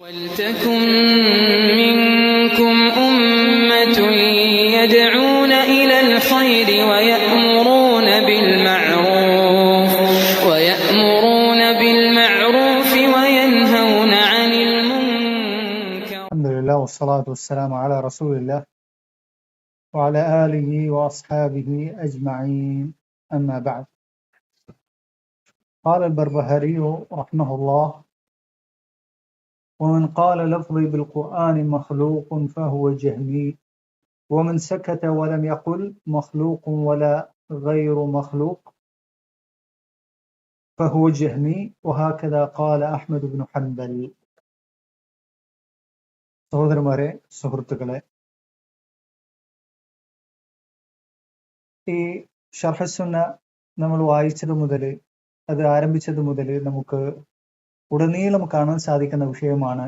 وَلْتَكُنْ مِنْكُمْ أُمَّةٌ يَدْعُونَ إِلَى الْخَيْرِ وَيَأْمُرُونَ بِالْمَعْرُوفِ وَيَنْهَوْنَ عَنِ الْمُنْكَرِ. الحمد لله والصلاة والسلام على رسول الله وعلى آله وأصحابه أجمعين، أما بعد. قال البربهاري رحمه الله: ومن قال لفظي بالقرآن مخلوق فهو جهمي، ومن سكت ولم يقل مخلوق ولا غير مخلوق فهو جهمي، وهكذا قال أحمد بن حنبل. സഹോദരന്മാരെ, സുഹൃത്തുക്കളെ, ഈ ഷർഹുസ്സുന്ന നമ്മൾ വായിച്ചത് മുതൽ, അത് ആരംഭിച്ചത് മുതൽ നമുക്ക് ഉടനീളം കാണാൻ സാധിക്കുന്ന വിഷയമാണ്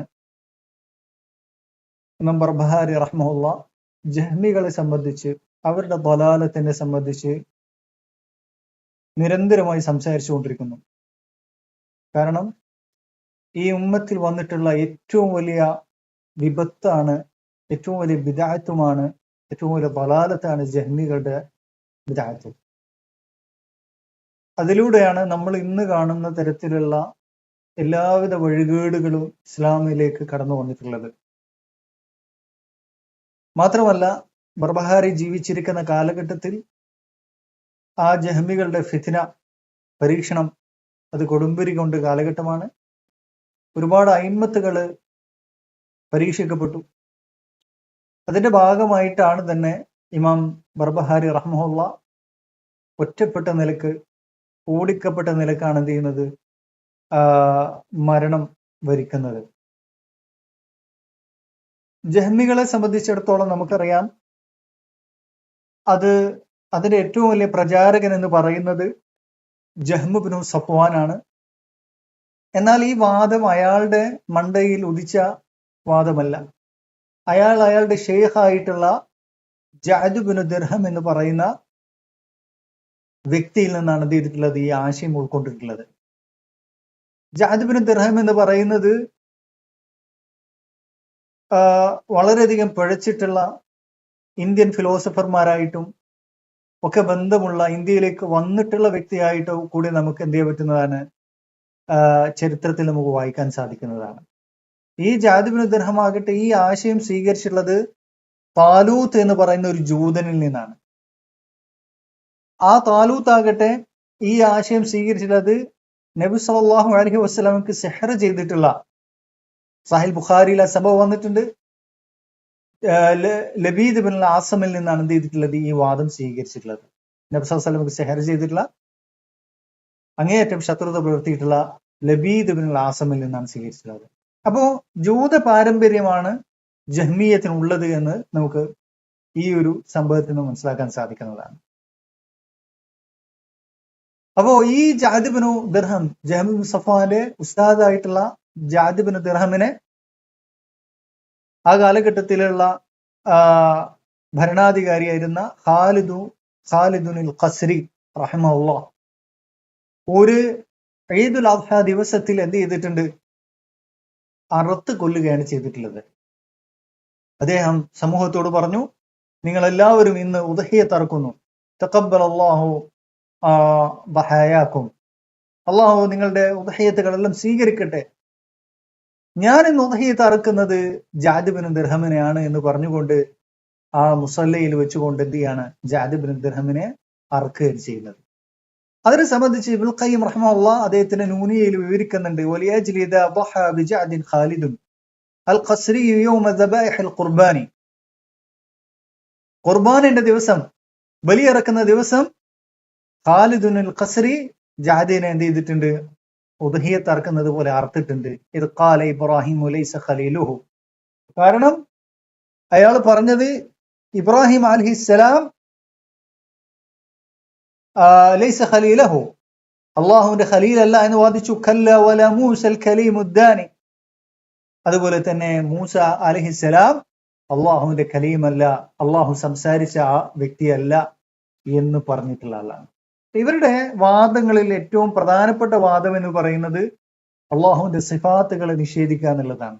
ഇമാം ബർബഹാരി റഹ്മഹുള്ള ജഹ്മികളെ സംബന്ധിച്ച്, അവരുടെ ദലാലത്തിനെ സംബന്ധിച്ച് നിരന്തരമായി സംസാരിച്ചു കൊണ്ടിരിക്കുന്നു. കാരണം ഈ ഉമ്മത്തിൽ വന്നിട്ടുള്ള ഏറ്റവും വലിയ വിപത്താണ്, ഏറ്റവും വലിയ ബിദഅത്തുമാണ്, ഏറ്റവും വലിയ ദലാലത്താണ് ജഹ്മികളുടെ ബിദഅത്ത്. അതിലൂടെയാണ് നമ്മൾ ഇന്ന് കാണുന്ന തരത്തിലുള്ള എല്ലാവിധ വഴികേടുകളും ഇസ്ലാമിലേക്ക് കടന്നു വന്നിട്ടുള്ളത്. മാത്രമല്ല, ബർബഹാരി ജീവിച്ചിരിക്കുന്ന കാലഘട്ടത്തിൽ ആ ജഹ്മികളുടെ ഫിത്ന, പരീക്ഷണം, അത് കൊടുമ്പിരി കൊണ്ട് കാലഘട്ടമാണ്. ഒരുപാട് അയിമ്മത്തുകള് പരീക്ഷിക്കപ്പെട്ടു. അതിന്റെ ഭാഗമായിട്ടാണ് തന്നെ ഇമാം ബർബഹാരി റഹ്മഹുള്ള ഒറ്റപ്പെട്ട നിലക്ക്, ഓടിക്കപ്പെട്ട നിലക്കാണ് എന്ത് ചെയ്യുന്നത്, മരണം വരിക്കുന്നത്. ജഹ്മികളെ സംബന്ധിച്ചിടത്തോളം നമുക്കറിയാം, അതിന്റെ ഏറ്റവും വലിയ പ്രചാരകൻ എന്ന് പറയുന്നത് ജഹ്മ് ഇബ്നു സഫ്വാനാണ്. എന്നാൽ ഈ വാദം അയാളുടെ മണ്ടയിൽ ഉദിച്ച വാദമല്ല. അയാളുടെ ഷെയ്ഖായിട്ടുള്ള ജഅദ് ഇബ്നു ദിർഹം എന്ന് പറയുന്ന വ്യക്തിയിൽ നിന്നാണ് എന്ത് ചെയ്തിട്ടുള്ളത്, ഈ ആശയം ഉൾക്കൊണ്ടിട്ടുള്ളത്. ജഅദ് ഇബ്നു ദിർഹം എന്ന് പറയുന്നത് വളരെയധികം പിഴച്ചിട്ടുള്ള ഇന്ത്യൻ ഫിലോസഫർമാരായിട്ടും ഒക്കെ ബന്ധമുള്ള, ഇന്ത്യയിലേക്ക് വന്നിട്ടുള്ള വ്യക്തിയായിട്ടും കൂടി നമുക്ക് എന്ത് ചെയ്യാൻ പറ്റുന്നതാണ്, ചരിത്രത്തിൽ നമുക്ക് വായിക്കാൻ സാധിക്കുന്നതാണ്. ഈ ജഅദ് ഇബ്നു ദിർഹം ആകട്ടെ ഈ ആശയം സ്വീകരിച്ചിട്ടുള്ളത് താലൂത്ത് എന്ന് പറയുന്ന ഒരു ജൂതനിൽ നിന്നാണ്. ആ താലൂത്ത് ആകട്ടെ ഈ ആശയം സ്വീകരിച്ചിട്ടുള്ളത് നബി സല്ലല്ലാഹു അലൈഹി വസല്ലമക്ക് സിഹ്ർ ചെയ്തിട്ടുള്ള, സഹീഹ് ബുഖാരിയിൽ ആ സംഭവം വന്നിട്ടുണ്ട്, ലബീദ് ഇബ്നുൽ ആസമിൽ നിന്നാണ് എന്ത് ചെയ്തിട്ടുള്ളത്, ഈ വാദം സ്വീകരിച്ചിട്ടുള്ളത്. നബി സല്ലല്ലാഹു അലൈഹി വസല്ലമക്ക് സിഹ്ർ ചെയ്തിട്ടുള്ള, അങ്ങേയറ്റം ശത്രുത പുലർത്തിയിട്ടുള്ള ലബീദ് ഇബ്നുൽ ആസമിൽ നിന്നാണ് സ്വീകരിച്ചിട്ടുള്ളത്. അപ്പോ ജൂത പാരമ്പര്യമാണ് ജഹ്മിയത്തിനുള്ളത് എന്ന് നമുക്ക് ഈ ഒരു സംഭവത്തിൽ നിന്ന് മനസ്സിലാക്കാൻ സാധിക്കുന്നതാണ്. അപ്പോ ഈ ജഅദ് ഇബ്നു ദിർഹം, ജഹ്മ് ഇബ്നു സഫ്വാന്റെ ഉസ്താദായിട്ടുള്ള ജഅദ് ഇബ്നു ദിർഹമിനെ ആ കാലഘട്ടത്തിലുള്ള ഭരണാധികാരിയായിരുന്ന ഖാലിദുൽ ഖസ്രി റഹിമഹുല്ലാഹ് ഒരു ഈദുൽ അദ്ഹ ദിവസത്തിൽ എന്ത് ചെയ്തിട്ടുണ്ട്, അറുത്ത് കൊല്ലുകയാണ് ചെയ്തിട്ടുള്ളത്. അദ്ദേഹം സമൂഹത്തോട് പറഞ്ഞു, നിങ്ങൾ എല്ലാവരും ഇന്ന് ഉദ്ഹിയത്ത് അറുക്കുന്നു, തഖബ്ബലല്ലാഹു ദഹായാക്കും, അള്ളാഹു നിങ്ങളുടെ ഉദ്ഹിയത്തുകളെല്ലാം സ്വീകരിക്കട്ടെ. ഞാൻ ഇന്ന് ഉദ്ഹിയത്ത് അറുക്കുന്നത് ജഅദ് ഇബ്നു ദിർഹമിനെയാണ് എന്ന് പറഞ്ഞുകൊണ്ട് ആ മുസല്ലയിൽ വെച്ചുകൊണ്ട് എന്ത് ചെയ്യാണ്, ജഅദ് ഇബ്നു ദിർഹമിനെ അറുക്കുകയാണ് ചെയ്യുന്നത്. അതിനെ സംബന്ധിച്ച് ഇബ്നുൽ ഖയ്യിം റഹിമഹുല്ലാഹ് അദ്ദേഹത്തിന്റെ നൂനിയയിൽ വിവരിക്കുന്നുണ്ട്, വലിയജ്ലി ഇദാ ദഹ ബിജഅദിൻ ഖാലിദുൻ അൽ ഖസ്രി യൗമ ദബായിഹിൽ ഖുർബാനി, ഖുർബാനിന്റെ ദിവസം, ബലിയിറക്കുന്ന ദിവസം ഖാലിദുൻ അൽ ഖസ്രി ജഅദിനെ എന്ത് ചെയ്തിട്ടുണ്ട്, ഉദ്ഹിയത്ത് അറുക്കുന്നത് പോലെ അറുത്തിട്ടുണ്ട്. ഇത് ഖാല ഇബ്രാഹിം ലൈസ ഖലീലുഹു, കാരണം അയാൾ പറഞ്ഞത് ഇബ്രാഹിം അലൈഹിസ്സലാം ലൈസ ഖലീലഹു, അള്ളാഹുവിന്റെ ഖലീൽ അല്ല എന്ന് വാദിച്ചു. കല്ല വല മൂസൽ കലീമുദ്ദാനി, അതുപോലെ തന്നെ മൂസ അലൈഹിസ്സലാം അള്ളാഹുവിന്റെ കലീമല്ല, അള്ളാഹു സംസാരിച്ച ആ വ്യക്തിയല്ല എന്ന് പറഞ്ഞിട്ടുള്ള ആളാണ്. ഇവരുടെ വാദങ്ങളിൽ ഏറ്റവും പ്രധാനപ്പെട്ട വാദം എന്ന് പറയുന്നത് അള്ളാഹുവിന്റെ സിഫാത്തുകളെ നിഷേധിക്കുക എന്നുള്ളതാണ്.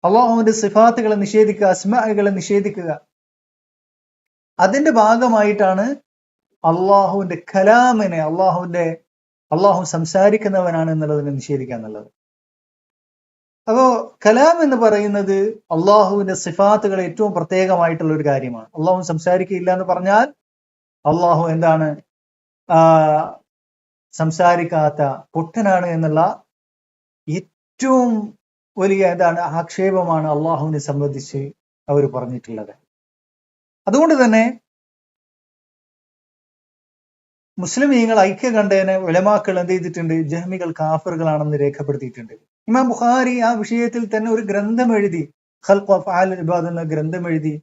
അള്ളാഹുവിന്റെ സിഫാത്തുകളെ നിഷേധിക്കുക, അസ്മാഅുകളെ നിഷേധിക്കുക. അതിന്റെ ഭാഗമായിട്ടാണ് അള്ളാഹുവിന്റെ കലാമിനെ, അള്ളാഹു സംസാരിക്കുന്നവനാണ് എന്നുള്ളതിനെ നിഷേധിക്കുക എന്നുള്ളത്. അപ്പോ കലാം എന്ന് പറയുന്നത് അള്ളാഹുവിന്റെ സിഫാത്തുകൾ ഏറ്റവും പ്രത്യേകമായിട്ടുള്ള ഒരു കാര്യമാണ്. അള്ളാഹു സംസാരിക്കില്ല എന്ന് പറഞ്ഞാൽ അള്ളാഹു എന്താണ്, സംസാരിക്കാത്ത പൊട്ടനാണ് എന്നുള്ള ഏറ്റവും വലിയ ആക്ഷേപമാണ് അള്ളാഹുവിനെ സംബന്ധിച്ച് അവർ പറഞ്ഞിട്ടുള്ളത്. അതുകൊണ്ട് തന്നെ മുസ്ലിമീങ്ങൾ ഐക്യകണ്ഠേന ഉലമാക്കൾ എന്ത് ചെയ്തിട്ടുണ്ട്, ജഹ്മികൾ കാഫിറുകളാണെന്ന് രേഖപ്പെടുത്തിയിട്ടുണ്ട്. ഇമാം ബുഖാരി ആ വിഷയത്തിൽ തന്നെ ഒരു ഗ്രന്ഥം എഴുതി, ഖൽഖ് അഫ്ആൽ ഇബാദ് എന്ന ഗ്രന്ഥം എഴുതി.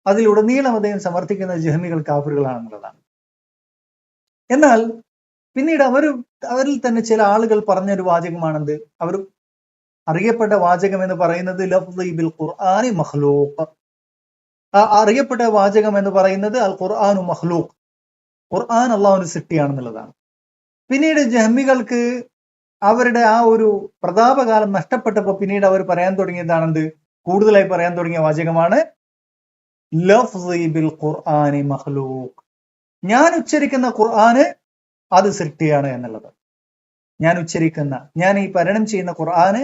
അതിലുടനീളം അദ്ദേഹം സമർത്ഥിക്കുന്ന ജഹ്മികൾ കാഫിറുകളാണെന്നുള്ളതാണ്. എന്നാൽ പിന്നീട് അവരിൽ തന്നെ ചില ആളുകൾ പറഞ്ഞൊരു വാചകമാണെന്ത്, അവർ അറിയപ്പെട്ട വാചകം എന്ന് പറയുന്നത് ലഫ്ളി ബിൽ ഖുർആനി മഖ്ലൂഖ്. അറിയപ്പെട്ട വാചകം എന്ന് പറയുന്നത് അൽ ഖുർആനു മഖ്ലൂഖ്, ഖുർആൻ അള്ളാഹുവിന്റെ സൃഷ്ടിയാണെന്നുള്ളതാണ്. പിന്നീട് ജഹ്മികൾക്ക് അവരുടെ ആ ഒരു പ്രതാപകാലം നഷ്ടപ്പെട്ടപ്പോൾ പിന്നീട് അവർ പറയാൻ തുടങ്ങിയതാണെന്ത്, കൂടുതലായി പറയാൻ തുടങ്ങിയ വാചകമാണ് ലഫ്ളി ബിൽ ഖുർആനി മഖ്ലൂഖ്. ഞാൻ ഉച്ചരിക്കുന്ന ഖുർആന് അത് സൃഷ്ടിയാണ് എന്നുള്ളത്. ഞാൻ ഈ പാരായണം ചെയ്യുന്ന ഖുർആന്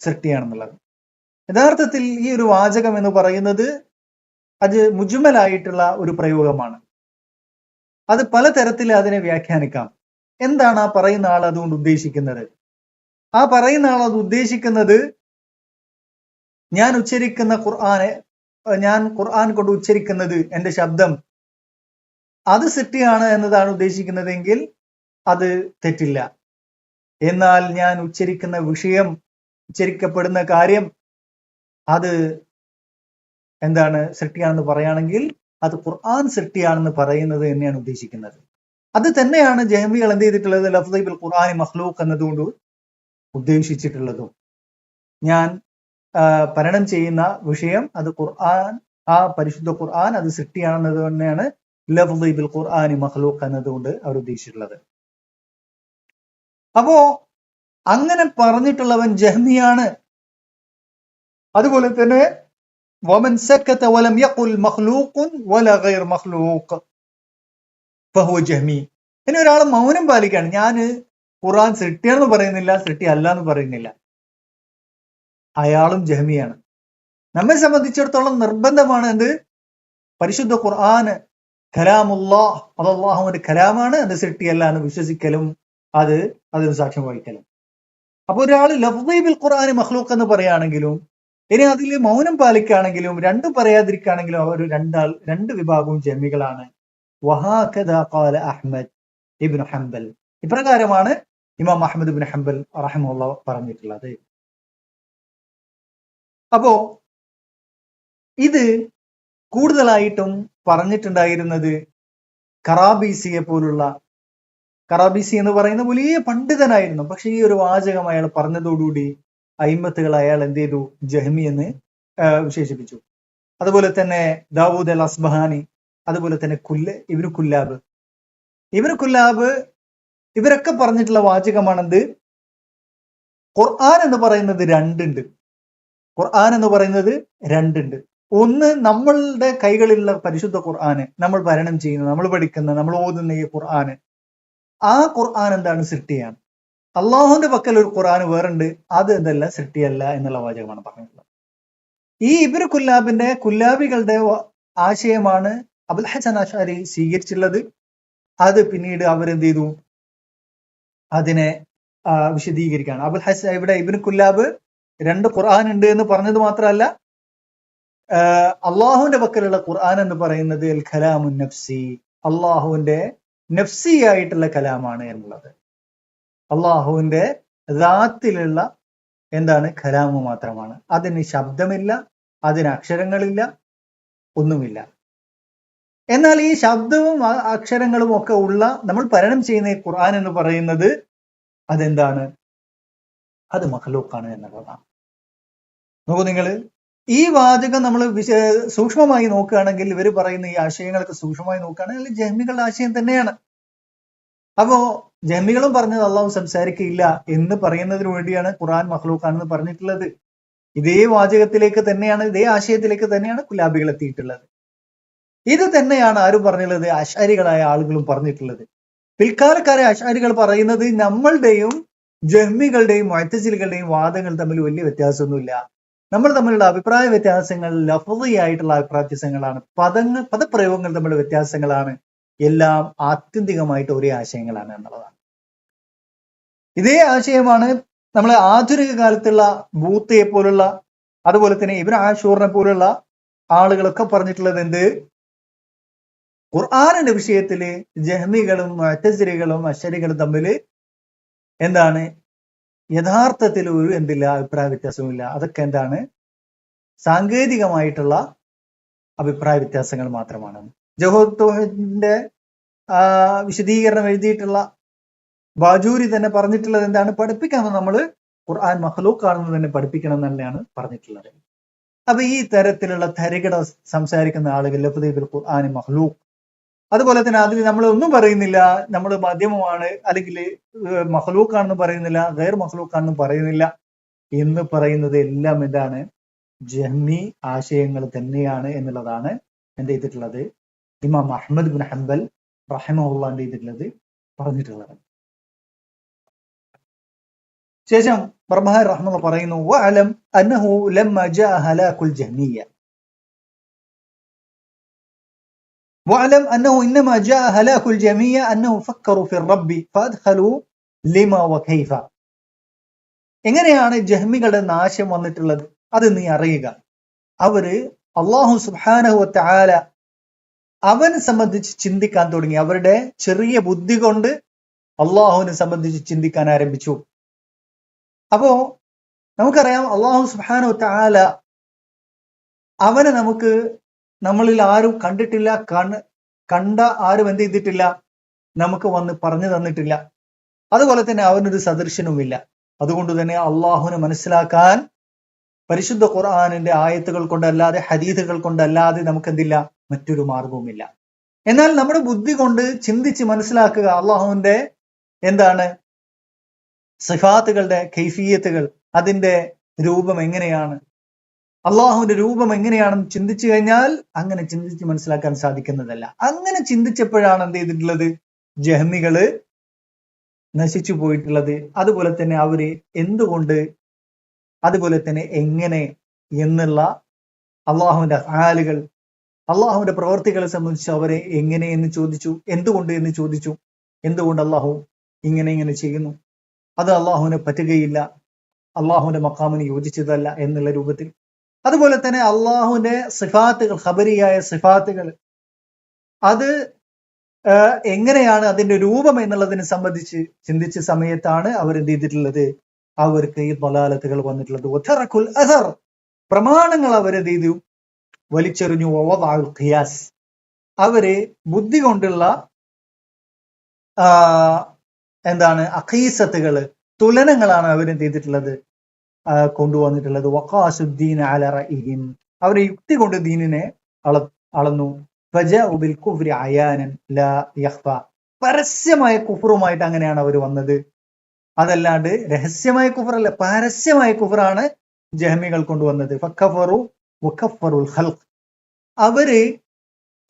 സൃഷ്ടിയാണെന്നുള്ളത്. യഥാർത്ഥത്തിൽ ഈ ഒരു വാചകം എന്ന് പറയുന്നത് അത് മുജ്മലായിട്ടുള്ള ഒരു പ്രയോഗമാണ്. അത് പലതരത്തിൽ അതിനെ വ്യാഖ്യാനിക്കാം. എന്താണ് ആ പറയുന്ന ആൾ അതുകൊണ്ട് ഉദ്ദേശിക്കുന്നത്? ആ പറയുന്ന ആൾ അത് ഉദ്ദേശിക്കുന്നത് ഞാൻ ഉച്ചരിക്കുന്ന ഞാൻ ഖുർആൻ കൊണ്ട് ഉച്ചരിക്കുന്നത്, എന്റെ ശബ്ദം അത് സൃഷ്ടിയാണ് എന്നതാണ് ഉദ്ദേശിക്കുന്നതെങ്കിൽ അത് തെറ്റില്ല. എന്നാൽ ഞാൻ ഉച്ചരിക്കുന്ന വിഷയം, ഉച്ചരിക്കപ്പെടുന്ന കാര്യം അത് സൃഷ്ടിയാണെന്ന് പറയുകയാണെങ്കിൽ അത് ഖുർആൻ സൃഷ്ടിയാണെന്ന് പറയുന്നത് തന്നെയാണ് ഉദ്ദേശിക്കുന്നത്. അത് തന്നെയാണ് ജഹ്മികൾ എന്ത് ചെയ്തിട്ടുള്ളത്, ലഫ്ളി ബിൽ ഖുർആനി മഖ്ലൂഖ് എന്നതുകൊണ്ട് ഉദ്ദേശിച്ചിട്ടുള്ളതും. ഞാൻ പാരായണം ചെയ്യുന്ന വിഷയം അത് ഖുർആൻ, ആ പരിശുദ്ധ ഖുർആൻ അത് സൃഷ്ടിയാണെന്നത് തന്നെയാണ് ലഫ്ളി ബിൽ ഖുർആനി മഖ്ലൂഖ് എന്നതുകൊണ്ട് അവർ ഉദ്ദേശിച്ചിട്ടുള്ളത്. അപ്പോ അങ്ങനെ പറഞ്ഞിട്ടുള്ളവൻ ജഹ്മിയാണ്. അതുപോലെ തന്നെ വമൻ സക്കത വലം യഖുൽ മഖ്ലൂഖുൻ വല ഗൈർ മഖ്ലൂഖ് ഫഹുവ ജഹ്മി. ഇനി ഒരാൾ മൗനം പാലിക്കുകയാണ്, ഞാൻ ഖുർആൻ സൃഷ്ടിയാണെന്ന് പറയുന്നില്ല, സൃഷ്ടി അല്ല എന്ന് പറയുന്നില്ല, അയാളും ജഹ്മിയാണ്. നമ്മെ സംബന്ധിച്ചിടത്തോളം നിർബന്ധമാണ് എന്ത്, പരിശുദ്ധ ഖുർആന് കലാമുല്ലാഹ്, അത് അല്ലാഹുവിന്റെ കലാമാണ്, അത് സൃഷ്ടിയല്ല എന്ന് വിശ്വസിക്കലും അതിന് സാക്ഷ്യം വഹിക്കലും. അപ്പൊ ഒരാൾ ലഫ്ളി ബിൽ ഖുർആനി മഖ്ലൂഖ് എന്ന് പറയുകയാണെങ്കിലും ഇനി അതിൽ മൗനം പാലിക്കുകയാണെങ്കിലും രണ്ടും പറയാതിരിക്കുകയാണെങ്കിലും അവർ രണ്ട് വിഭാഗവും ജഹ്മികളാണ്. വഹാകദാ ഖാല അഹ്മദ് ഇബ്നു ഹംബൽ, ഇപ്രകാരമാണ് ഇമാം അഹ്മദ് ഇബ്നു ഹംബൽ റഹിമഹുല്ലാഹ് പറഞ്ഞിട്ടുള്ളത്. അപ്പോ ഇത് കൂടുതലായിട്ടും പറഞ്ഞിട്ടുണ്ടായിരുന്നത് കറാബീസിയെ പോലുള്ള, കറാബീസി എന്ന് പറയുന്ന വലിയ പണ്ഡിതനായിരുന്നു. പക്ഷെ ഈ ഒരു വാചകം അയാൾ പറഞ്ഞതോടുകൂടി അയിമ്മത്തുകൾ അയാൾ എന്ത് ചെയ്തു, ജഹ്മി എന്ന് വിശേഷിപ്പിച്ചു. അതുപോലെ തന്നെ ദാവൂദ് അൽ അസ്ബഹാനി, അതുപോലെ തന്നെ ഇബ്നു കുല്ലാബ് ഇവരൊക്കെ പറഞ്ഞിട്ടുള്ള വാചകമാണെന്ത്, ഖുർആൻ എന്ന് പറയുന്നത് രണ്ടുണ്ട്. ഒന്ന് നമ്മളുടെ കൈകളിലുള്ള പരിശുദ്ധ ഖുർആന്, നമ്മൾ പാരായണം ചെയ്യുന്ന, നമ്മൾ പഠിക്കുന്ന, നമ്മൾ ഓതുന്ന ഈ ഖുർആന്, ആ ഖുർആൻ എന്താണ്, സൃഷ്ടിയാണ്. അള്ളാഹുവിന്റെ പക്കൽ ഒരു ഖുർആൻ വേറുണ്ട്, അത് എന്തല്ല, സൃഷ്ടിയല്ല എന്നുള്ള വാചകമാണ് പറഞ്ഞിട്ടുള്ളത്. ഈ ഇബ്നു കുല്ലാബികളുടെ ആശയമാണ് അബുൽ ഹസൻ അശ്അരി സ്വീകരിച്ചിട്ടുള്ളത്. അത് പിന്നീട് അവരെന്ത് ചെയ്തു, അതിനെ വിശദീകരിക്കുകയാണ്. അബുൽ ഹസൻ ഇവിടെ ഇബ്നു കുല്ലാബ് രണ്ട് ഖുർആൻ ഉണ്ട് എന്ന് പറഞ്ഞത് മാത്രമല്ല, അള്ളാഹുവിന്റെ പക്കലുള്ള ഖുർആൻ എന്ന് പറയുന്നത് അൽ കലാമുൻ നഫ്സി, അള്ളാഹുവിന്റെ നഫ്സി ആയിട്ടുള്ള കലാമാണ് എന്നുള്ളത്. അള്ളാഹുവിന്റെ ദാത്തിലുള്ള കലാമു മാത്രമാണ്. അതിന് ശബ്ദമില്ല, അതിന് അക്ഷരങ്ങളില്ല, ഒന്നുമില്ല. എന്നാൽ ഈ ശബ്ദവും അക്ഷരങ്ങളും ഒക്കെ ഉള്ള നമ്മൾ പാരായണം ചെയ്യുന്ന ഈ ഖുർആൻ എന്ന് പറയുന്നത് അതെന്താണ്, അത് മഖ്ലൂഖാണ് എന്നുള്ളതാണ്. നോക്കൂ നിങ്ങൾ, ഈ വാചകം നമ്മൾ സൂക്ഷ്മമായി നോക്കുകയാണെങ്കിൽ, ഇവർ പറയുന്ന ഈ ആശയങ്ങളൊക്കെ സൂക്ഷ്മമായി നോക്കുകയാണെങ്കിൽ ജഹ്മികളുടെ ആശയം തന്നെയാണ്. അപ്പോ ജഹ്മികളും പറഞ്ഞത് അള്ളാഹു സംസാരിക്കില്ല എന്ന് പറയുന്നതിന് വേണ്ടിയാണ് ഖുർആൻ മഖ്ലൂഖാണെന്ന് പറഞ്ഞിട്ടുള്ളത്. ഇതേ വാചകത്തിലേക്ക് തന്നെയാണ്, ഇതേ ആശയത്തിലേക്ക് തന്നെയാണ് കുലാബികൾ എത്തിയിട്ടുള്ളത്. ഇത് തന്നെയാണ് ആരും പറഞ്ഞുള്ളത്, അശ്അരികളായ ആളുകളും പറഞ്ഞിട്ടുള്ളത്. പിൽക്കാലക്കാരെ അശ്അരികൾ പറയുന്നത് നമ്മളുടെയും ജഹ്മികളുടെയും മുഅ്തസിലികളുടെയും വാദങ്ങൾ തമ്മിൽ വലിയ വ്യത്യാസമൊന്നുമില്ല, നമ്മൾ തമ്മിലുള്ള അഭിപ്രായ വ്യത്യാസങ്ങൾ ലഫ്ളിയായിട്ടുള്ള അഭിപ്രായ വ്യത്യാസങ്ങളാണ്, പദപ്രയോഗങ്ങൾ തമ്മിലുള്ള വ്യത്യാസങ്ങളാണ്, എല്ലാം ആത്യന്തികമായിട്ട് ഒരേ ആശയങ്ങളാണ് എന്നുള്ളതാണ്. ഇതേ ആശയമാണ് നമ്മളെ ആധുനിക കാലത്തുള്ള ബൂത്തയെ പോലുള്ള, അതുപോലെ തന്നെ ഇബ്നു ആഷൂറിനെ പോലുള്ള ആളുകളൊക്കെ പറഞ്ഞിട്ടുള്ളത് എന്ത്? ഖുർആനിന്റെ വിഷയത്തില് ജഹ്മികളും മുഅ്തസിലികളും അശ്അരികളും തമ്മിൽ എന്താണ് യഥാർത്ഥത്തിൽ ഒരു എന്തില്ല അഭിപ്രായ വ്യത്യാസവുമില്ല. അതൊക്കെ എന്താണ് സാങ്കേതികമായിട്ടുള്ള അഭിപ്രായ വ്യത്യാസങ്ങൾ മാത്രമാണ്. ജവഹർ തൗഹീദിന്റെ വിശദീകരണം എഴുതിയിട്ടുള്ള ബാജൂരി തന്നെ പറഞ്ഞിട്ടുള്ളത് എന്താണ്? പഠിപ്പിക്കണം, നമ്മൾ ഖുർആൻ മഖ്ലൂഖ് ആണെന്ന് തന്നെ പഠിപ്പിക്കണം എന്ന് തന്നെയാണ് പറഞ്ഞിട്ടുള്ളത്. അപ്പൊ ഈ തരത്തിലുള്ള തരികിട സംസാരിക്കുന്ന ആളുകൾ ലഫ്ദ് ഖുർആൻ മഖ്ലൂഖ്, അതുപോലെ തന്നെ അതിൽ നമ്മൾ ഒന്നും പറയുന്നില്ല, നമ്മൾ മധ്യമമാണ്, അല്ലെങ്കിൽ മഖ്ലൂഖ് ആണെന്ന് പറയുന്നില്ല, ഗൈർ മഖ്ലൂഖ് ആണെന്ന് പറയുന്നില്ല എന്ന് പറയുന്നത് എല്ലാം എന്താണ്? ജഹ്മി ആശയങ്ങൾ തന്നെയാണ് എന്നുള്ളതാണ് എന്ത് ചെയ്തിട്ടുള്ളത്? ഇമാം അഹ്മദ് ബിൻ ഹംബൽ റഹിമഹുല്ലാഹ് എന്ത് ചെയ്തിട്ടുള്ളത്? പറഞ്ഞിട്ടുള്ളത്. ശേഷം ബർബഹാരി റഹിമഹുല്ലാഹ് പറയുന്നു, വഅലം അന്നഹു ലമ്മ ജാഅ ഹലാകുൽ ജഹ്മിയ്യ وَاعْلَمْ أَنَّهُ إِنَّمَا جَاءَ هَلَاكُ الْجَمِيعِ أَنَّهُ فَكَّرُوا فِي الرَّبِّ فَأَدْخَلُوا لِمَا وَكَيْفَ. എങ്ങനെയാണ് ജഹ്മികളുടെ നാശം വന്നിട്ടുള്ളത്? അത് നീ അറിയുക. അവര് അല്ലാഹു സുബ്ഹാനഹു വ തആല അവനെ സംബന്ധിച്ച് ചിന്തിക്കാൻ തുടങ്ങി. അവരുടെ ചെറിയ ബുദ്ധി കൊണ്ട് അള്ളാഹുവിനെ സംബന്ധിച്ച് ചിന്തിക്കാൻ ആരംഭിച്ചു. അപ്പോ നമുക്കറിയാം അല്ലാഹു സുബ്ഹാനഹു വ തആല അവനെ നമ്മളിൽ ആരും കണ്ടിട്ടില്ല, കണ്ട ആരും എന്ത് ചെയ്തിട്ടില്ല, നമുക്ക് വന്ന് പറഞ്ഞു തന്നിട്ടില്ല. അതുപോലെ തന്നെ അവനൊരു സദൃശനുമില്ല. അതുകൊണ്ട് തന്നെ അള്ളാഹുവിനെ മനസ്സിലാക്കാൻ പരിശുദ്ധ ഖുർആനിന്റെ ആയത്തുകൾ കൊണ്ടല്ലാതെ, ഹദീസുകൾ കൊണ്ടല്ലാതെ നമുക്ക് എന്തില്ല, മറ്റൊരു മാർഗവുമില്ല. എന്നാൽ നമ്മുടെ ബുദ്ധി കൊണ്ട് ചിന്തിച്ച് മനസ്സിലാക്കുക അള്ളാഹുവിന്റെ എന്താണ് സിഫാത്തുകളുടെ കൈഫിയത്തുകൾ, അതിന്റെ രൂപം എങ്ങനെയാണ്, അള്ളാഹുവിന്റെ രൂപം എങ്ങനെയാണെന്ന് ചിന്തിച്ചു കഴിഞ്ഞാൽ അങ്ങനെ ചിന്തിച്ച് മനസ്സിലാക്കാൻ സാധിക്കുന്നതല്ല. അങ്ങനെ ചിന്തിച്ചപ്പോഴാണ് എന്ത് ചെയ്തിട്ടുള്ളത്? ജഹ്മികള് നശിച്ചു പോയിട്ടുള്ളത്. അതുപോലെ തന്നെ അവര് എന്തുകൊണ്ട്, അതുപോലെ തന്നെ എങ്ങനെ എന്നുള്ള അള്ളാഹുവിന്റെ അഫ്ആലുകൾ, അള്ളാഹുവിന്റെ പ്രവർത്തികളെ സംബന്ധിച്ച് അവരെ എങ്ങനെ എന്ന് ചോദിച്ചു, എന്തുകൊണ്ട് എന്ന് ചോദിച്ചു. എന്തുകൊണ്ട് അള്ളാഹു ഇങ്ങനെ ചെയ്യുന്നു, അത് അള്ളാഹുവിനെ പറ്റുകയില്ല, അള്ളാഹുവിന്റെ മഖാമിന് യോജിച്ചതല്ല എന്നുള്ള രൂപത്തിൽ. അതുപോലെ തന്നെ അള്ളാഹുവിന്റെ സിഫാത്തുകൾ, ഖബരിയായ സിഫാത്തുകൾ, അത് എങ്ങനെയാണ് അതിന്റെ രൂപം എന്നുള്ളതിനെ സംബന്ധിച്ച് ചിന്തിച്ച സമയത്താണ് അവർ എന്ത് ചെയ്തിട്ടുള്ളത്? അവർക്ക് ഈ ദലാലത്തുകൾ വന്നിട്ടുള്ളത്. വതറകുൽ അഥർ, പ്രമാണങ്ങൾ അവരെന്ത് ചെയ്തു? വലിച്ചെറിഞ്ഞു. വവദഅൽ ഖിയാസ്, അവര് ബുദ്ധി കൊണ്ടുള്ള എന്താണ് അഖീസത്തുകള്, തുലനങ്ങളാണ് അവരെന്ത് ചെയ്തിട്ടുള്ളത്? കൊണ്ടുവന്നിട്ടുള്ളത്. വഖാസുദ്ദീൻ അല റഅയിഹിം, അവർ യുക്തി കൊണ്ട് ദീനിനെ അളന്നു. ഫജാഉ ബിൽ കുഫ്രി അയാനൻ ലാ യഖ്ഫ, പരസ്യമായ കുഫറുമായിട്ട് അങ്ങനെയാണ് അവർ വന്നത്. അതല്ലാണ്ട് രഹസ്യമായ കുഫറല്ല, പരസ്യമായ കുഫറാണ് ജഹ്മികൾ കൊണ്ടുവന്നത്. ഫക്കഫറു വകഫറുൽ ഖൽഖ്, അവര്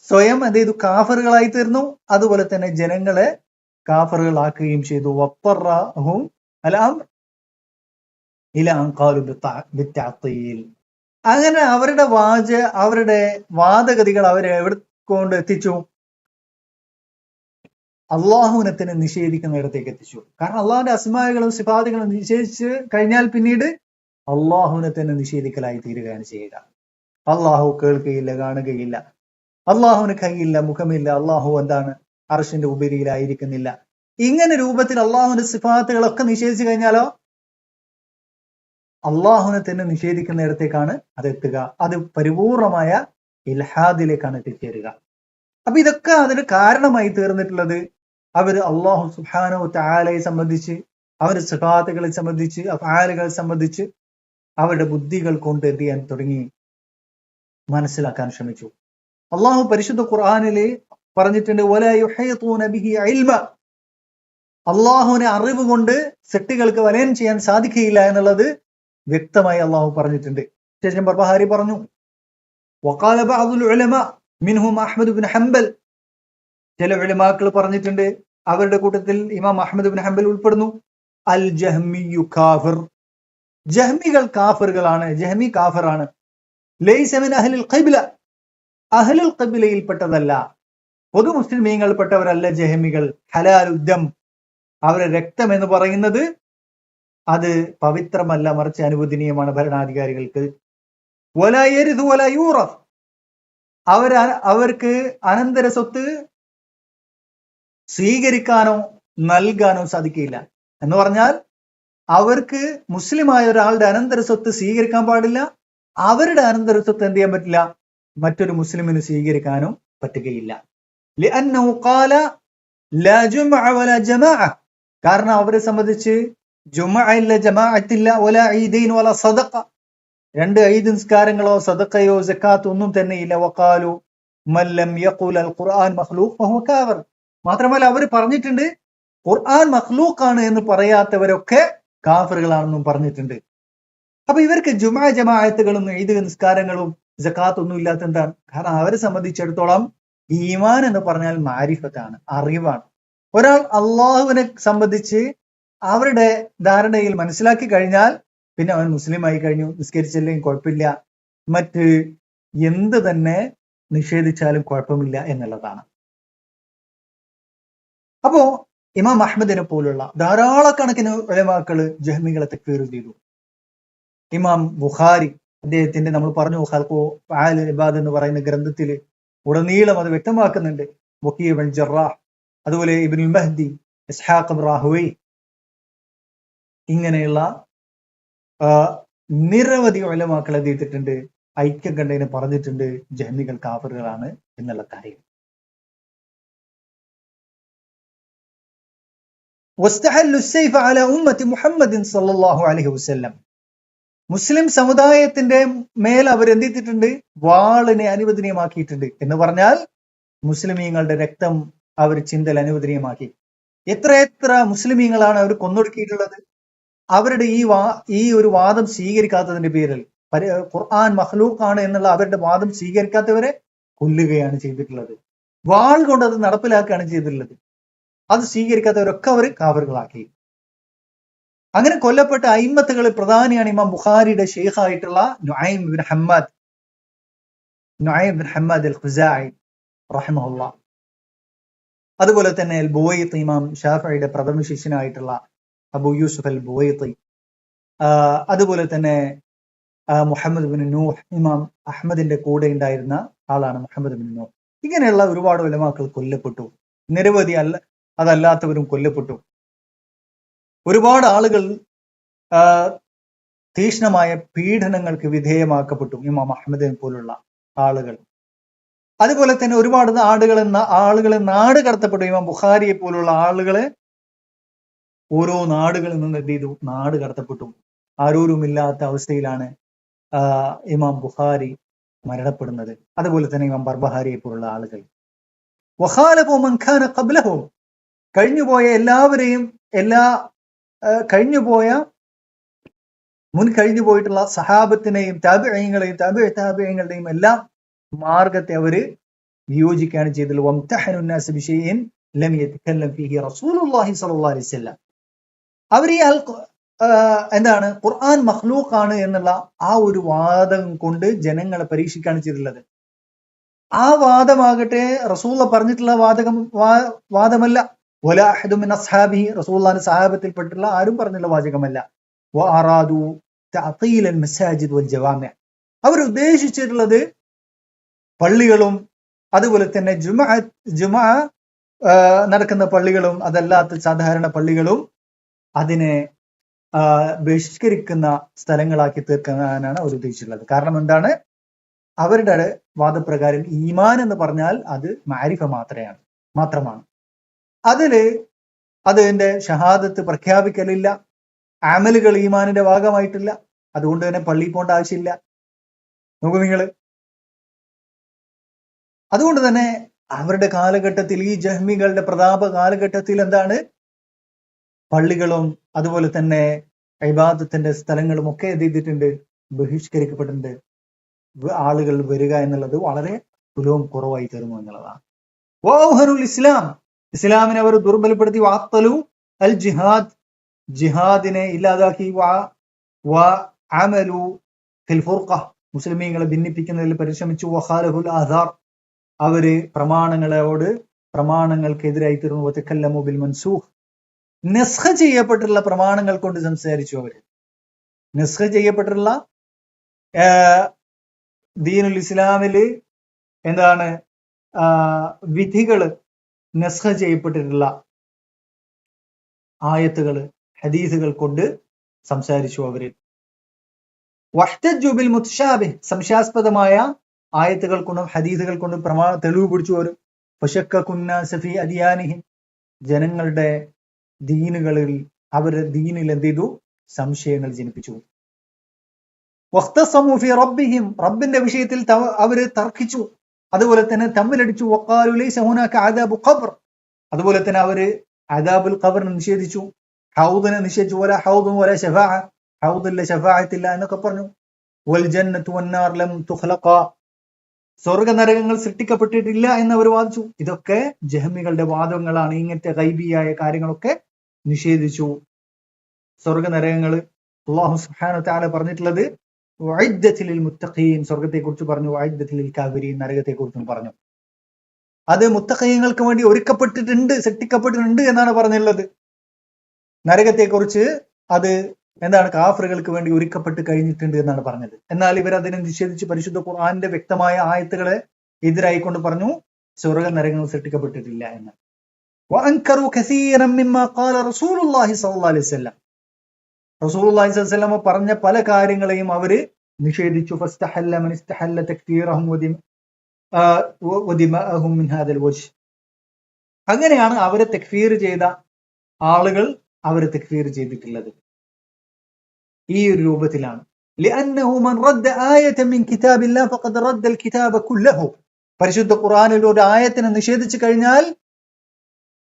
സ്വയം എന്ത് ചെയ്തു? കാഫറുകളായി തീർന്നു. അതുപോലെ തന്നെ ജനങ്ങളെ കാഫറുകളാക്കുകയും ചെയ്തു. വത്തറഹും അൽഅംർ ഇലാ അൻ ഖാലു ബിത്തഅത്തീൽ, അങ്ങനെ അവരുടെ വാദഗതികൾ അവരെ എവിടെ കൊണ്ട് എത്തിച്ചു? അള്ളാഹുവിനെ തന്നെ നിഷേധിക്കുന്നിടത്തേക്ക് എത്തിച്ചു. കാരണം അള്ളാഹുവിന്റെ അസ്മാകളും സിഫാത്തുകളും നിഷേധിച്ച് കഴിഞ്ഞാൽ പിന്നീട് അള്ളാഹുവിനെ തന്നെ നിഷേധിക്കലായി തീരുകയാണ് ചെയ്യുക. അള്ളാഹു കേൾക്കുകയില്ല, കാണുകയില്ല, അള്ളാഹുവിന് കൈയില്ല, മുഖമില്ല, അള്ളാഹു എന്താണ് അർശിന്റെ ഉപരിയിലായിരിക്കുന്നില്ല. ഇങ്ങനെ രൂപത്തിൽ അള്ളാഹുവിന്റെ സിഫാത്തുകളൊക്കെ നിഷേധിച്ചു കഴിഞ്ഞാലോ അള്ളാഹുവിനെ തന്നെ നിഷേധിക്കുന്നിടത്തേക്കാണ് അത് എത്തുക. അത് പരിപൂർണമായ ഇൽഹാദിലേക്കാണ് എത്തിച്ചേരുക. അപ്പൊ ഇതൊക്കെ അതിന് കാരണമായി തീർന്നിട്ടുള്ളത് അവർ അള്ളാഹു സുബ്ഹാനഹു തആലയെ സംബന്ധിച്ച്, അവരുടെ സിഫാത്തുകളെ സംബന്ധിച്ച്, അഫ്ആലുകളെ സംബന്ധിച്ച് അവരുടെ ബുദ്ധികൾ കൊണ്ട് എന്ത് ചെയ്യാൻ തുടങ്ങി? മനസ്സിലാക്കാൻ ശ്രമിച്ചു. അള്ളാഹു പരിശുദ്ധ ഖുർആനില് പറഞ്ഞിട്ടുണ്ട്, വലാ യുഹീതൂന ബിഹി ഇൽമ, അള്ളാഹുവിനെ അറിവ് കൊണ്ട് സെട്ടികൾക്ക് വലയം ചെയ്യാൻ സാധിക്കുകയില്ല എന്നുള്ളത് വ്യക്തമായി അള്ളാഹു പറഞ്ഞിട്ടുണ്ട്. ശേഷം ബർബഹാരി പറഞ്ഞു, വഖാല ബഅദുൽ ഉലമാ മിൻഹും അഹ്മദ് ഇബ്നു ഹംബൽ, ചില ഉലമാക്കൾ പറഞ്ഞിട്ടുണ്ട്, അവരുടെ കൂട്ടത്തിൽ ഇമാം അഹ്മദ് ഇബ്നു ഹംബൽ ഉൾപ്പെടുന്നു, അൽ ജഹ്മിയു കാഫിർ, ജഹ്മികൾ കാഫിറുകളാണ്, ജഹ്മി കാഫിറാണ്. ലൈസ മിൻ അഹ്ലിൽ ഖിബ്ല, അഹ്ലുൽ ഖിബ്ലയിൽപ്പെട്ടതല്ല, പൊതു മുസ്ലിമീങ്ങൾപ്പെട്ടവരല്ല ജഹ്മികൾ. ഹലാലുദ്ദം, അവരുടെ രക്തം എന്ന് പറയുന്നത് അത് പവിത്രമല്ല, മറിച്ച് അനുവദനീയമാണ് ഭരണാധികാരികൾക്ക്. വലാ യരിഥു വലാ യൂറഫ്, അവർക്ക് അനന്തര സ്വത്ത് സ്വീകരിക്കാനോ നൽകാനോ സാധിക്കില്ല. എന്ന് പറഞ്ഞാൽ അവർക്ക് മുസ്ലിമായ ഒരാളുടെ അനന്തര സ്വത്ത് സ്വീകരിക്കാൻ പാടില്ല, അവരുടെ അനന്തര സ്വത്ത് എന്ത് ചെയ്യാൻ പറ്റില്ല, മറ്റൊരു മുസ്ലിമിന് സ്വീകരിക്കാനും പറ്റുകയില്ല. ലിഅന്നഹു ഖാല ലാ ജുംഅ വലാ ജമാഅ, കാരണം അവരെ സംബന്ധിച്ച് ജുംഅ ഇല്ല, ജമാഅത്ത് ഇല്ല, വലാ ഈദൈൻ വലാ സദഖ, രണ്ട് ഈദ് നിസ്കാരങ്ങളോ സദഖയോ സക്കാത്ത് ഒന്നും തന്നെ ഇല്ല. വഖാലു മൻ ലം യഖുൽ അൽ ഖുർആൻ മഖ്ലൂഖ് ഫഹുവ കാഫിർ, മാത്രമല്ല അവർ പറഞ്ഞിട്ടുണ്ട് ഖുർആൻ മഖ്ലൂഖാണ് എന്ന് പറയാത്തവരൊക്കെ കാഫിറുകളാണെന്നും പറഞ്ഞിട്ടുണ്ട്. അപ്പൊ ഇവർക്ക് ജുമാ ജമാഅത്തുകളും ഈദ് നിസ്കാരങ്ങളും സക്കാത്ത് ഒന്നും ഇല്ലാത്ത എന്താണ്? കാരണം അവരെ സംബന്ധിച്ചിടത്തോളം ഈമാൻ എന്ന് പറഞ്ഞാൽ മാരിഫത്താണ്, അറിവാണ്. ഒരാൾ അള്ളാഹുവിനെ സംബന്ധിച്ച് അവരുടെ ധാരണയിൽ മനസ്സിലാക്കി കഴിഞ്ഞാൽ പിന്നെ അവൻ മുസ്ലിം ആയി കഴിഞ്ഞു, നിസ്കരിച്ചില്ലെങ്കിൽ കുഴപ്പമില്ല, മറ്റ് എന്ത് തന്നെ നിഷേധിച്ചാലും കുഴപ്പമില്ല എന്നുള്ളതാണ്. അപ്പോ ഇമാം അഹ്മദിനെ പോലുള്ള ധാരാളക്കണക്കിന് ഉലമാക്കള് ജഹ്മികളെ തക്ഫീർ ചെയ്തു. ഇമാം ബുഖാരി അദ്ദേഹത്തിന്റെ നമ്മൾ പറഞ്ഞു ഖൽഖു അഫ്ആൽ ഇബാദ് എന്ന് പറയുന്ന ഗ്രന്ഥത്തിൽ ഉടനീളം അത് വ്യക്തമാക്കുന്നുണ്ട്. വഖീ ഇബ്നുൽ ജറാഹ്, അതുപോലെ ഇബ്നുൽ മഹ്ദി, ഇസ്ഹാഖ് ഇബ്നു റാഹുവൈ, ഇങ്ങനെയുള്ള നിരവധി ഉലമാക്കൾ എന്ത് ചെയ്തിട്ടുണ്ട്, ഐക്യം കണ്ടതിന് പറഞ്ഞിട്ടുണ്ട് ജഹ്മികൾ കാഫിറുകളാണ് എന്നുള്ള കാര്യം. വസ്തഹല്ലു السيف على أمة محمد صلى الله عليه وسلم, മുസ്ലിം സമുദായത്തിന്റെ മേൽ അവർ എന്ത് ചെയ്തിട്ടുണ്ട്, വാളിനെ അനുവദനീയമാക്കിയിട്ടുണ്ട്. എന്ന് പറഞ്ഞാൽ മുസ്ലിമീങ്ങളുടെ രക്തം അവർ ചിന്തൽ അനുവദനീയമാക്കി. എത്ര മുസ്ലിമീങ്ങളാണ് അവർ കൊന്നൊടുക്കിയിട്ടുള്ളത്. അവരുടെ ഈ ഒരു വാദം സ്വീകരിക്കാത്തതിന്റെ പേരിൽ, ഖുർആൻ മഖ്ലൂഖാണ് എന്നുള്ള അവരുടെ വാദം സ്വീകരിക്കാത്തവരെ കൊല്ലുകയാണ് ചെയ്തിട്ടുള്ളത്. വാൾ കൊണ്ട് അത് നടപ്പിലാക്കുകയാണ് ചെയ്തിട്ടുള്ളത്. അത് സ്വീകരിക്കാത്തവരൊക്കെ അവർ കാഫിറുകളാക്കി. അങ്ങനെ കൊല്ലപ്പെട്ട അയിമ്മത്തുകളിൽ പ്രധാനിയാണ് ഇമാം ബുഖാരിയുടെ ഷെയ്ഖായിട്ടുള്ള നുഐം ഇബ്നു ഹമ്മാദ് അൽ ഖുസാഇ റഹിമഹുല്ലാഹ്. അതുപോലെ തന്നെ അൽ ബുവൈത്തി, ഇമാം ഷാഫിഈയുടെ പ്രഥമ ശിഷ്യനായിട്ടുള്ള അബൂ യൂസുഫ് അൽ ബുവൈത്തി. അതുപോലെ തന്നെ മുഹമ്മദ് ബിൻ നൂഹ്, ഇമാം അഹ്മദിന്റെ കൂടെ ഉണ്ടായിരുന്ന ആളാണ് മുഹമ്മദ് ബിൻ നൂഹ്. ഇങ്ങനെയുള്ള ഒരുപാട് ഉലമാക്കൾ കൊല്ലപ്പെട്ടു. നിരവധി അതല്ലാത്തവരും കൊല്ലപ്പെട്ടു. ഒരുപാട് ആളുകൾ തീക്ഷ്ണമായ പീഡനങ്ങൾക്ക് വിധേയമാക്കപ്പെട്ടു, ഇമാം അഹ്മദിനെ പോലുള്ള ആളുകൾ. അതുപോലെ തന്നെ ഒരുപാട് ആളുകളെ നാട് കടത്തപ്പെട്ടു. ഇമാം ബുഖാരിയെ പോലുള്ള ആളുകളെ ഓരോ നാടുകളിൽ നിന്ന് എന്ത് ചെയ്തു, നാട് കടത്തപ്പെട്ടു. ആരോരുമില്ലാത്ത അവസ്ഥയിലാണ് ഇമാം ബുഖാരി മരണപ്പെടുന്നത്. അതുപോലെ തന്നെ ഇമാം ബർബഹാരിയെ പോലുള്ള ആളുകൾ. വഖാലഫു മൻ കാന ഖബ്ലഹു, കഴിഞ്ഞുപോയ എല്ലാവരെയും, കഴിഞ്ഞു പോയിട്ടുള്ള സഹാബത്തിനെയും താബിഈങ്ങളെയും താബിഈങ്ങളുടെയും എല്ലാം മാർഗത്തെ അവര് വിയോജിക്കുകയാണ് ചെയ്തത്. വംതഹനു الناس بشيء لم يتكلم فيه رسول الله صلى الله عليه وسلم. അവർ ഈ എന്താണ് ഖുർആൻ മഖ്ലൂഖാണ് എന്നുള്ള ആ ഒരു വാദം കൊണ്ട് ജനങ്ങളെ പരീക്ഷിക്കുകയാണ് ചെയ്തിട്ടുള്ളത്. ആ വാദമാകട്ടെ റസൂലുള്ള പറഞ്ഞിട്ടുള്ള വാദമല്ല. വലാ അഹദു മിൻ അസ്ഹാബിഹി, റസൂലുള്ളാഹിന്റെ സഹാബത്തിൽപ്പെട്ടുള്ള ആരും പറഞ്ഞുള്ള വാചകമല്ല. വഅറാദു തഅതീൽ അൽ മസാജിദ് വൽ ജവാമി, അവർ ഉദ്ദേശിച്ചിട്ടുള്ളത് പള്ളികളും അതുപോലെ തന്നെ ജുമുഅ നടക്കുന്ന പള്ളികളും അതല്ലാത്ത സാധാരണ പള്ളികളും അതിനെ ബഹിഷ്കരിക്കുന്ന സ്ഥലങ്ങളാക്കി തീർക്കാനാണ് അവർ ഉദ്ദേശിച്ചിട്ടുള്ളത്. കാരണം എന്താണ്, അവരുടെ വാദപ്രകാരം ഈമാൻ എന്ന് പറഞ്ഞാൽ അത് മാരിഫ മാത്രമാണ്. അതിന്റെ ഷഹാദത്ത് പ്രഖ്യാപിക്കലില്ല, അമലുകൾ ഈമാനിന്റെ ഭാഗമായിട്ടില്ല. അതുകൊണ്ട് തന്നെ പള്ളിയിൽ പോകേണ്ട ആവശ്യമില്ല. നോക്കൂ നിങ്ങൾ. അതുകൊണ്ട് തന്നെ അവരുടെ കാലഘട്ടത്തിൽ, ഈ ജഹ്മികളുടെ പ്രതാപ കാലഘട്ടത്തിൽ എന്താണ്, പള്ളികളും അതുപോലെ തന്നെ ഇബാദത്തിന്റെ സ്ഥലങ്ങളും ഒക്കെ എന്ത് ചെയ്തിട്ടുണ്ട്, ബഹിഷ്കരിക്കപ്പെട്ടിട്ടുണ്ട്. ആളുകൾ വരിക എന്നുള്ളത് വളരെ തുലവും കുറവായി തീർന്നു എന്നുള്ളതാണ്. വൗഹനുൽ ഇസ്ലാം, ഇസ്ലാമിനെ അവർ ദുർബലപ്പെടുത്തി. വാത്തലു അൽ ജിഹാദ്, ജിഹാദിനെ ഇല്ലാതാക്കി. വഅമലു ഫിൽ ഫുർഖ, മുസ്ലിമീങ്ങളെ ഭിന്നിപ്പിക്കുന്നതിൽ പരിശ്രമിച്ചു. വഖാലഹുൽ ആധാർ, അവര് പ്രമാണങ്ങൾക്കെതിരായി തീർന്നു. വതകല്ലമു ബിൽ മൻസൂഖ്, നസ്ഖ ചെയ്യപ്പെട്ടിട്ടുള്ള പ്രമാണങ്ങൾ കൊണ്ട് സംസാരിച്ചു. അവര് നസ്ഖ ചെയ്യപ്പെട്ടിട്ടുള്ള ദീനുൽ ഇസ്ലാമില് എന്താണ് വിധികള് നസ്ഖ ചെയ്യപ്പെട്ടിട്ടുള്ള ആയത്തുകള് ഹദീസുകൾ കൊണ്ട് സംസാരിച്ചു അവര്. വഹ്തജ്ജു ബിൽ മുതശാബിഹ്, സംശയാസ്പദമായ ആയത്തുകൾ കൊണ്ടും ഹദീസുകൾ കൊണ്ടും തെളിവ് പിടിച്ചു വരും. ഫശക്കകുന്നാസ ഫീ അദിയാനിഹിം, ജനങ്ങളുടെ ദീനുകളിൽ, അവരുടെ ദീനിൽ എന്ത് ചെയ്തു, സംശയങ്ങൾ ജനിപ്പിച്ചു. വഖ്തസമു ഫീ റബ്ബിഹിം, റബ്ബിന്റെ വിഷയത്തിൽ അവര് തർക്കിച്ചു, അതുപോലെ തന്നെ തമ്മിലടിച്ചു. വഖാലു ലൈസ ഹുനാക അദാബു ഖബ്ർ, അതുപോലെ തന്നെ അവര് അദാബുൽ ഖബ്റിനെ നിഷേധിച്ചു. ഹൗദിനെ നിഷേധിച്ചു. വല ഹൗദും വല ശഫാഅ, ഹൗദില്ല ശഫാഅത്തില്ല എന്നൊക്കെ പറഞ്ഞു. വൽ ജന്നത്തു വന്നാർ ലം തുഖ്ലഖ, സ്വർഗ നരകങ്ങൾ സൃഷ്ടിക്കപ്പെട്ടിട്ടില്ല എന്നവർ വാദിച്ചു. ഇതൊക്കെ ജഹ്മികളുടെ വാദങ്ങളാണ്. ഇങ്ങനത്തെ ഗൈബിയായ കാര്യങ്ങളൊക്കെ നിഷേധിച്ചു. സ്വർഗ നരകങ്ങൾ അല്ലാഹു സുബ്ഹാനഹു വ തആല പറഞ്ഞിട്ടുള്ളത് ഉഇദ്ദത്തിൽ ലിൽ മുത്തഖീൻ, സ്വർഗത്തെ കുറിച്ച് പറഞ്ഞു. ഉഇദ്ദത്തിൽ ലിൽ കാഫിരീൻ, നരകത്തെ കുറിച്ചും പറഞ്ഞു. അത് മുത്തഖീങ്ങൾക്ക് വേണ്ടി ഒരുക്കപ്പെട്ടിട്ടുണ്ട്, സൃഷ്ടിക്കപ്പെട്ടിട്ടുണ്ട് എന്നാണ് പറഞ്ഞിട്ടുള്ളത്. നരകത്തെ കുറിച്ച് അത് എന്താണ്, കാഫിറുകൾക്ക് വേണ്ടി ഒരുക്കപ്പെട്ട് കഴിഞ്ഞിട്ടുണ്ട് എന്നാണ് പറഞ്ഞത്. എന്നാൽ ഇവർ അതിനെ നിഷേധിച്ച് പരിശുദ്ധ ഖുർആന്റെ വ്യക്തമായ ആയത്തുകളെ എതിരായിക്കൊണ്ട് പറഞ്ഞു സ്വർഗ നരകങ്ങൾ സൃഷ്ടിക്കപ്പെട്ടിട്ടില്ല എന്ന്. വഅൻകറു കസീറൻ മിമ്മാ ഖാല റസൂലുള്ളാഹി സ്വല്ലല്ലാഹു അലൈഹി വസല്ലം, റസൂലുള്ളാഹി സ്വല്ലല്ലാഹു അലൈഹി വസല്ലം പറഞ്ഞ പല കാര്യങ്ങളെയും അവര് നിഷേധിച്ചു. ഫസ്തഹല്ല മൻ ഇസ്തഹല്ല തക്ഫീറഹും വദിമഅഹും മിൻ ഹാദൽ വജ്ഹ്, അങ്ങനെയാണ് അവരെ തക്ഫീർ ചെയ്ത ആളുകൾ അവരെ തക്ഫീർ ചെയ്തിട്ടുള്ളത് ഈ ഒരു രൂപത്തിലാണ്. ലിഅന്നഹു മൻ റദ്ദ ആയതൻ മിൻ കിതാബില്ലാഹ് ഫഖദ് റദ്ദ അൽ കിതാബ കുല്ലഹു, പരിശുദ്ധ ഖുർആനിൽ ഒരു ആയത്തിനെ നിഷേധിച്ചു കഴിഞ്ഞാൽ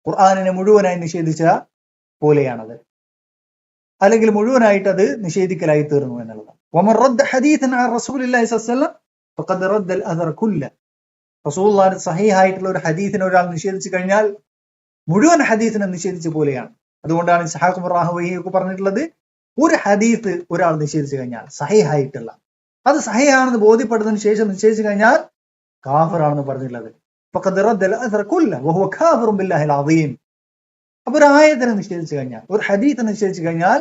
ഖുർആനിനെ മുഴുവനായി നിഷേധിച്ച പോലെയാണത്, അല്ലെങ്കിൽ മുഴുവനായിട്ട് അത് നിഷേധിക്കലായി തീർന്നു എന്നുള്ളതാണ്. വമൻ റദ്ദ ഹദീസൻ അൻ റസൂലില്ലാഹി സ്വല്ലല്ലാഹു അലൈഹി വസല്ലം ഫഖദ് റദ്ദ അൽ അദർ കുല്ല, റസൂലുള്ളാഹിന്റെ സഹീഹായിട്ടുള്ള ഒരു ഹദീസിനെ ഒരാൾ നിഷേധിച്ചു കഴിഞ്ഞാൽ മുഴുവൻ ഹദീസിനെ നിഷേധിച്ച പോലെയാണ്. അതുകൊണ്ടാണ് ഇസ്ഹാഖ് ഇബ്നു റാഹവൈഹി ഒക്കെ പറഞ്ഞിട്ടുള്ളത്, ഒരു ഹദീസ് ഒരാൾ നിഷേധിച്ചു കഴിഞ്ഞാൽ സഹീഹായിട്ടുള്ള, അത് സഹീഹാണെന്ന് ബോധ്യപ്പെടുന്നതിന് ശേഷം നിഷേധിച്ചു കഴിഞ്ഞാൽ കാഫിറാണെന്ന് പറഞ്ഞിട്ടുള്ളത്. ഫഖദ് റദ്ദ അൽ അദർ കുല്ല വഹുവ കാഫിറുൻ ബില്ലാഹിൽ അദീം. അപ്പോൾ ഒരു ആയത്തിനെ നിഷേധിച്ചു കഴിഞ്ഞാൽ, ഒരു ഹദീസിനെ നിഷേധിച്ചു കഴിഞ്ഞാൽ